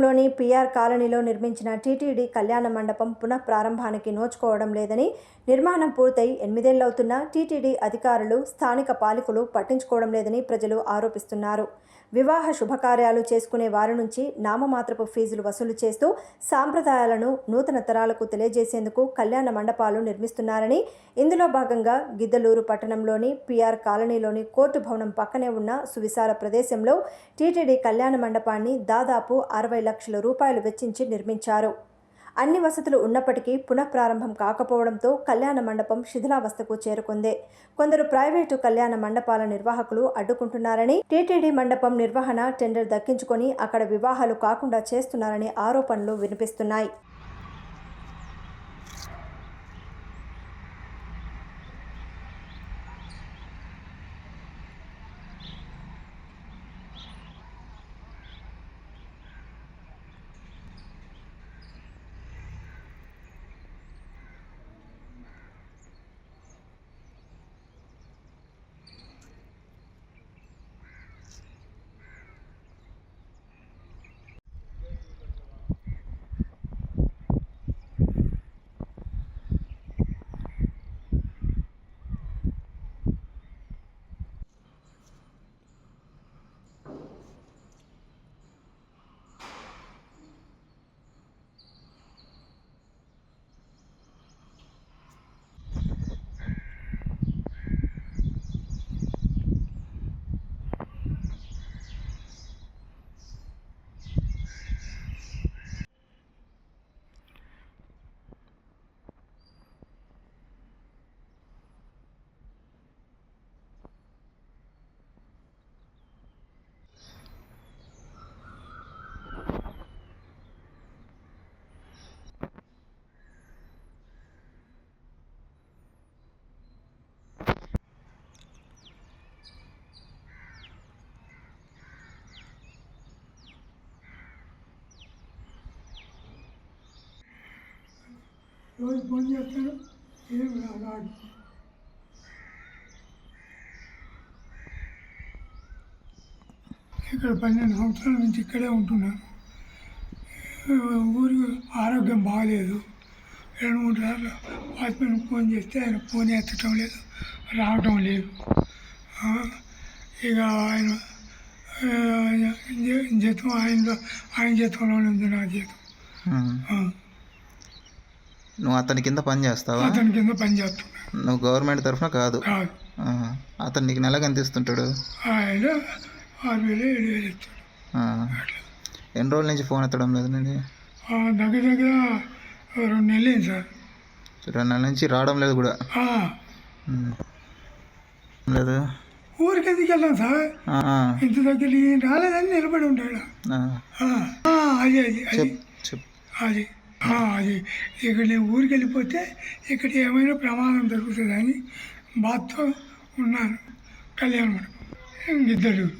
పట్టణంలోని పిఆర్ కాలనీలో నిర్మించిన టీటీడీ కళ్యాణ మండపం పునః ప్రారంభానికి నోచుకోవడం లేదని, నిర్మాణం పూర్తయి 8 ఏళ్లవుతున్నా టీటీడీ అధికారులు, స్థానిక పాలకులు పట్టించుకోవడం లేదని ప్రజలు ఆరోపిస్తున్నారు. వివాహ శుభకార్యాలు చేసుకునే వారి నుంచి నామమాత్రపు ఫీజులు వసూలు చేస్తూ సాంప్రదాయాలను నూతన తరాలకు తెలియజేసేందుకు కళ్యాణ మండపాలు నిర్మిస్తున్నారని, ఇందులో భాగంగా గిద్దలూరు పట్టణంలోని పిఆర్ కాలనీలోని కోర్టు భవనం పక్కనే ఉన్న సువిశాల ప్రదేశంలో టీటీడీ కళ్యాణ మండపాన్ని దాదాపు 60 లక్షల రూపాయలు వెచ్చించి నిర్మించారు. అన్ని వసతులు ఉన్నప్పటికీ పునఃప్రారంభం కాకపోవడంతో కళ్యాణ మండపం శిథిలావస్థకు చేరుకుంది. కొందరు ప్రైవేటు కళ్యాణ మండపాల నిర్వాహకులు అడ్డుకుంటున్నారని, టీటీడీ మండపం నిర్వహణ టెండర్ దక్కించుకొని అక్కడ వివాహాలు కాకుండా చేస్తున్నారని ఆరోపణలు వినిపిస్తున్నాయి. రోజు ఫోన్ చేస్తాను, ఏం రాడు. ఇక్కడ 12 సంవత్సరాల నుంచి ఇక్కడే ఉంటున్నాను. ఊరికి ఆరోగ్యం బాగాలేదు. 2-3 సార్లు వాచ్మెన్కి ఫోన్ చేస్తే ఆయన ఫోన్ ఎత్తటం లేదు, రావటం లేదు. ఇక ఆయన జీతం ఆయన జీతంలోనే ఉంది, నా జీతం. నువ్వు అతని కింద పని చేస్తావా? అతని కింద పని చేస్తున్నా. నువ్వు గవర్నమెంట్ తరఫున కాదు? కాదు. అతను నీకు నెలకు ఎంత ఇస్తుంటాడు? ఆయన 6,000 7,000 ఇస్తాడు. ఎన్ని రోజుల నుంచి ఫోన్ ఎత్తడం లేదు నేను? దగ్గర 2 నెలలు సార్. 2 నెలల నుంచి రావడం లేదు కూడా? లేదు. ఊరికి ఎందుకు వెళ్ళాం సార్? ఇంత దగ్గర రాలేదని నిలబడి ఉంటాడు. అది ఇక్కడ నేను ఊరికి వెళ్ళిపోతే ఇక్కడ ఏమైనా ప్రమాదం జరుగుతుందని బాధతో ఉన్నాను. కళ్యాణ మండపం గిద్దలూరు.